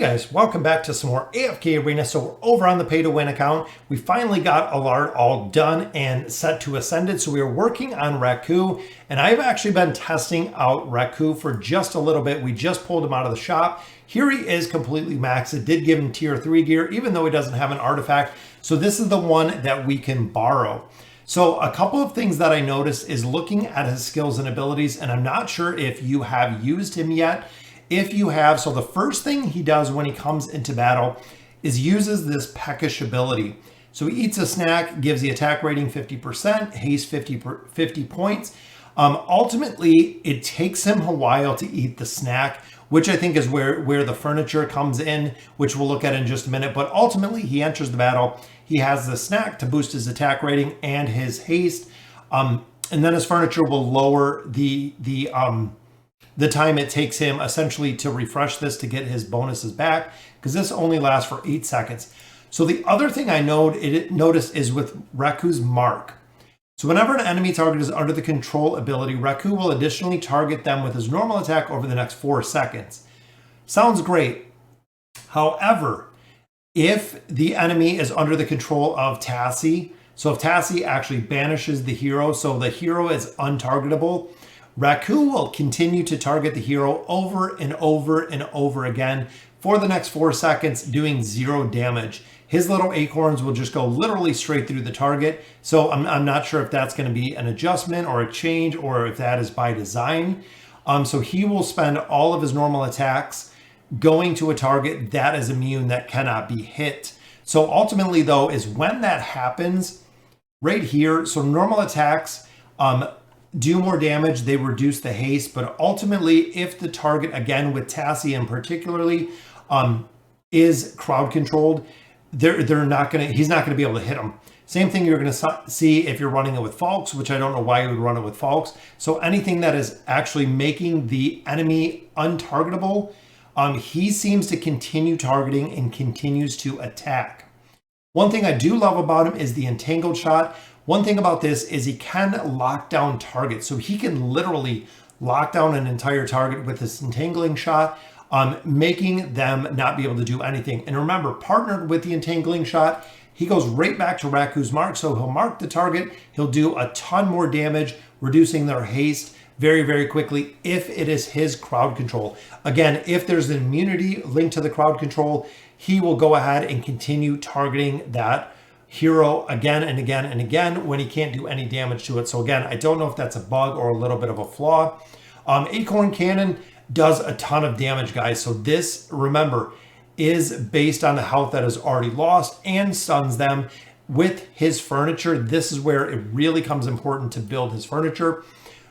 guys, welcome back to some more AFK Arena. So we're over on the pay to win account. We finally got Alert all done and set to Ascended. So we are working on Raku, and I've actually been testing out Raku for just a little bit. We just pulled him out of the shop. Here he is completely maxed. It did give him tier 3 gear, even though he doesn't have an artifact. So this is the one that we can borrow. So a couple of things that I noticed is looking at his skills and abilities, and I'm not sure if you have used him yet. If you have, so the first thing he does when he comes into battle is uses this peckish ability. So he eats a snack, gives the attack rating 50%, haste 50 points. Ultimately, it takes him a while to eat the snack, which I think is where the furniture comes in, which we'll look at in just a minute. But ultimately, he enters the battle. He has the snack to boost his attack rating and his haste. And then his furniture will lower the time it takes him essentially to refresh this to get his bonuses back, because this only lasts for 8 seconds. So the other thing I noticed is with Raku's mark. So whenever an enemy target is under the control ability, Raku will additionally target them with his normal attack over the next 4 seconds. Sounds great. However, if the enemy is under the control of Tassie, so if Tassie actually banishes the hero, so the hero is untargetable, Raku will continue to target the hero over and over and over again for the next 4 seconds, doing 0 damage. His little acorns will just go literally straight through the target. So I'm not sure if that's going to be an adjustment or a change, or if that is by design. So he will spend all of his normal attacks going to a target that is immune, that cannot be hit. So ultimately, though, is when that happens right here. So normal attacks do more damage, they reduce the haste, but ultimately, if the target, again with Tassie and particularly, is crowd controlled, he's not gonna be able to hit them. Same thing you're gonna see if you're running it with Falks, which I don't know why you would run it with Falks. So anything that is actually making the enemy untargetable, he seems to continue targeting and continues to attack. One thing I do love about him is the entangled shot. One thing about this is he can lock down targets. So he can literally lock down an entire target with this entangling shot, making them not be able to do anything. And remember, partnered with the entangling shot, he goes right back to Raku's mark. So he'll mark the target, he'll do a ton more damage, reducing their haste very, very quickly if it is his crowd control. Again, if there's an immunity linked to the crowd control, he will go ahead and continue targeting that hero again and again and again when he can't do any damage to it. So again, I don't know if that's a bug or a little bit of a flaw. Acorn Cannon does a ton of damage, guys. So this, remember, is based on the health that is already lost and stuns them. With his furniture, this is where it really comes important to build his furniture.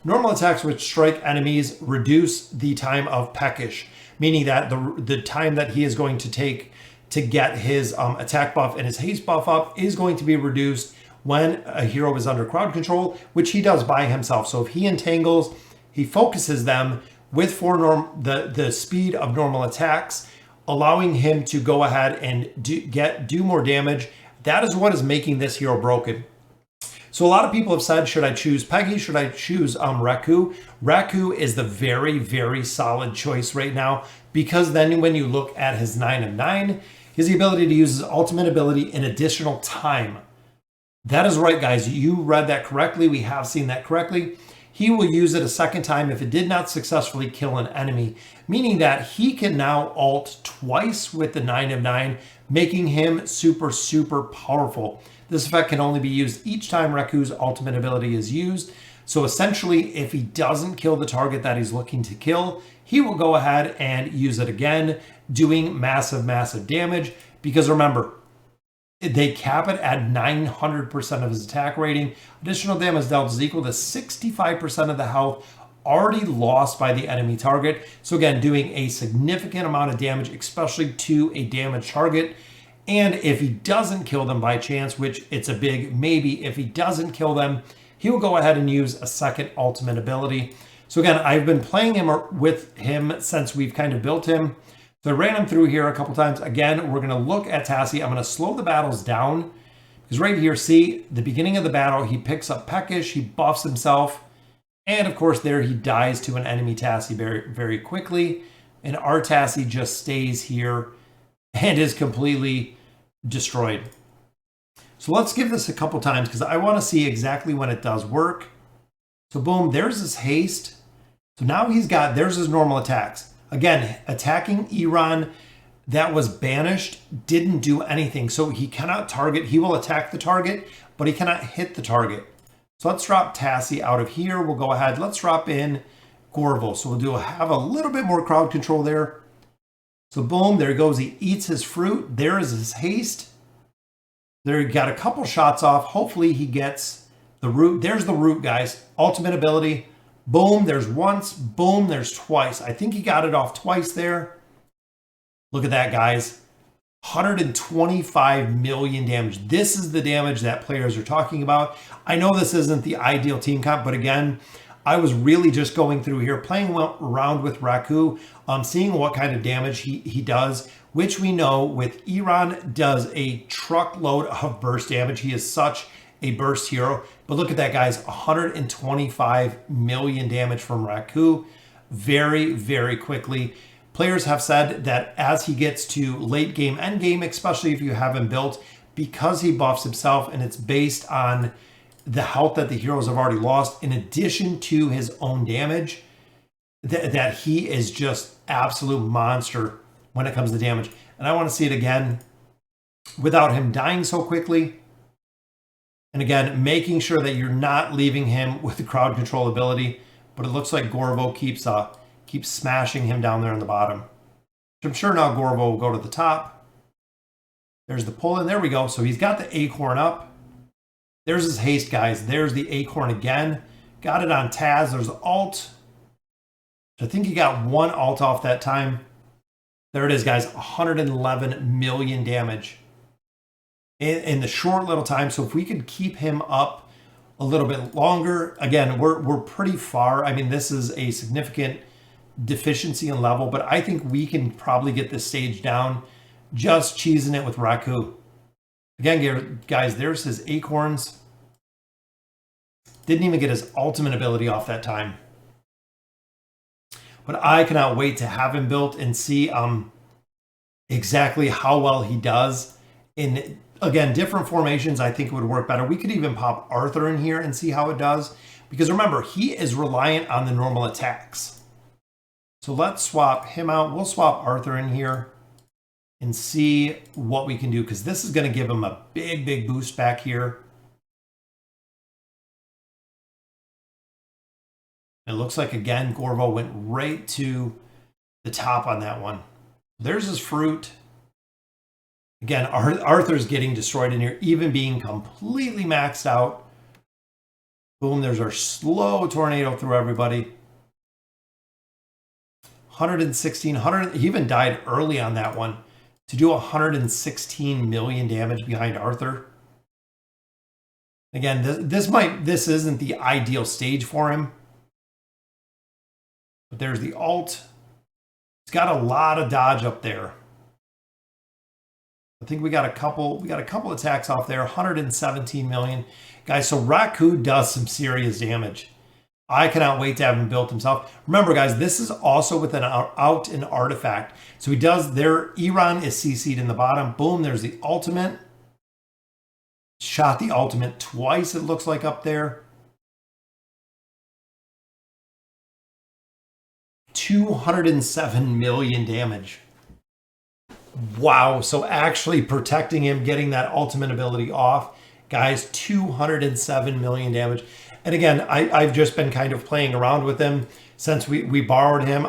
Normal attacks which strike enemies reduce the time of peckish, meaning that the time that he is going to take to get his attack buff and his haste buff up is going to be reduced when a hero is under crowd control, which he does by himself. So if he entangles, he focuses them with the speed of normal attacks, allowing him to go ahead and do more damage. That is what is making this hero broken. So a lot of people have said, should I choose Peggy? Should I choose Raku? Raku is the very, very solid choice right now, because then when you look at his 9 of 9, he has the ability to use his ultimate ability in additional time. That is right, guys. You read that correctly. We have seen that correctly. He will use it a second time if it did not successfully kill an enemy, meaning that he can now ult twice with the 9 of 9, making him super, super powerful. This effect can only be used each time Raku's ultimate ability is used. So essentially, if he doesn't kill the target that he's looking to kill, he will go ahead and use it again, doing massive, massive damage. Because remember, they cap it at 900% of his attack rating. Additional damage dealt is equal to 65% of the health already lost by the enemy target. So again, doing a significant amount of damage, especially to a damaged target. And if he doesn't kill them by chance, which it's a big maybe, if he doesn't kill them, he will go ahead and use a second ultimate ability. So again, I've been playing him with him since we've kind of built him. So I ran him through here a couple times. Again, we're going to look at Tassie. I'm going to slow the battles down, because right here, see, the beginning of the battle, he picks up Peckish, he buffs himself, and of course there he dies to an enemy Tassie very, very quickly. And our Tassie just stays here and is completely destroyed. So let's give this a couple times because I want to see exactly when it does work. So boom, there's his haste. So now there's his normal attacks. Again, attacking Iran that was banished didn't do anything. So he cannot target. He will attack the target, but he cannot hit the target. So let's drop Tassie out of here. We'll go ahead. Let's drop in Gorvo. So we'll have a little bit more crowd control there. So boom, there he goes. He eats his fruit. There is his haste. There he got a couple shots off. Hopefully he gets the root. There's the root, guys. Ultimate ability. Boom, there's once. Boom, there's twice. I think he got it off twice there. Look at that, guys. 125 million damage. This is the damage that players are talking about. I know this isn't the ideal team comp, but again, I was really just going through here, playing around with Raku, seeing what kind of damage he does, which we know with Iran does a truckload of burst damage. He is such a burst hero. But look at that, guys, 125 million damage from Raku very, very quickly. Players have said that as he gets to late game, end game, especially if you have him built, because he buffs himself and it's based on the health that the heroes have already lost, in addition to his own damage, that he is just absolute monster when it comes to damage. And I want to see it again without him dying so quickly. And again, making sure that you're not leaving him with the crowd control ability. But it looks like Gorvo keeps smashing him down there on the bottom. I'm sure now Gorvo will go to the top. There's the pull in. There we go. So he's got the acorn up. There's his haste, guys. There's the acorn again. Got it on Taz. There's the alt. I think he got one alt off that time. There it is, guys. 111 million damage in the short little time. So if we could keep him up a little bit longer, again, we're pretty far. I mean, this is a significant deficiency in level, but I think we can probably get this stage down just cheesing it with Raku. Again, guys, there's his acorns. Didn't even get his ultimate ability off that time. But I cannot wait to have him built and see exactly how well he does. In, again, different formations, I think it would work better. We could even pop Arthur in here and see how it does. Because remember, he is reliant on the normal attacks. So let's swap him out. We'll swap Arthur in here and see what we can do, because this is going to give him a big, big boost back here. It looks like, again, Gorvo went right to the top on that one. There's his fruit. Again, Arthur's getting destroyed in here, even being completely maxed out. Boom, there's our slow tornado through everybody. 116, he even died early on that one to do 116 million damage behind Arthur. Again, this isn't the ideal stage for him. But there's the alt. He's got a lot of dodge up there. I think we got a couple attacks off there. 117 million. Guys, so Raku does some serious damage. I cannot wait to have him built himself. Remember, guys, this is also with an out an artifact. So he does there. Iran is CC'd in the bottom. Boom, there's the ultimate. Shot the ultimate twice, it looks like, up there. 207 million damage. Wow. So actually protecting him, getting that ultimate ability off. Guys, 207 million damage. And again, I've just been kind of playing around with him since we borrowed him.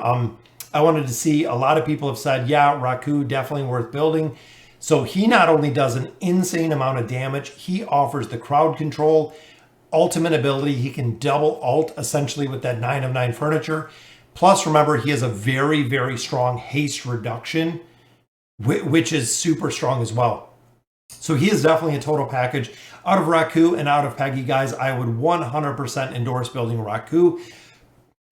I wanted to see, a lot of people have said, yeah, Raku definitely worth building. So he not only does an insane amount of damage, he offers the crowd control, ultimate ability. He can double ult essentially with that 9 of 9 furniture. Plus, remember, he has a very, very strong haste reduction, which is super strong as well. So he is definitely a total package. Out of Raku and out of Peggy, guys, I would 100% endorse building Raku.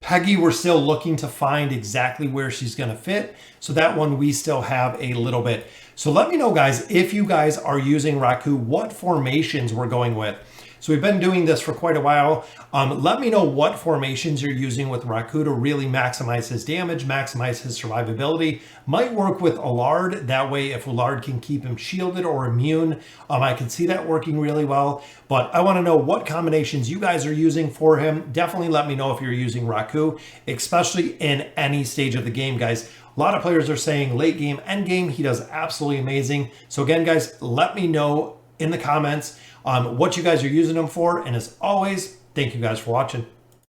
Peggy, we're still looking to find exactly where she's going to fit. So that one, we still have a little bit. So let me know, guys, if you guys are using Raku, what formations we're going with. So we've been doing this for quite a while. Let me know what formations you're using with Raku to really maximize his damage, maximize his survivability. Might work with Allard. That way, if Allard can keep him shielded or immune, I can see that working really well. But I want to know what combinations you guys are using for him. Definitely let me know if you're using Raku, especially in any stage of the game, guys. A lot of players are saying late game, end game, he does absolutely amazing. So again, guys, let me know in the comments what you guys are using him for. And as always, thank you guys for watching.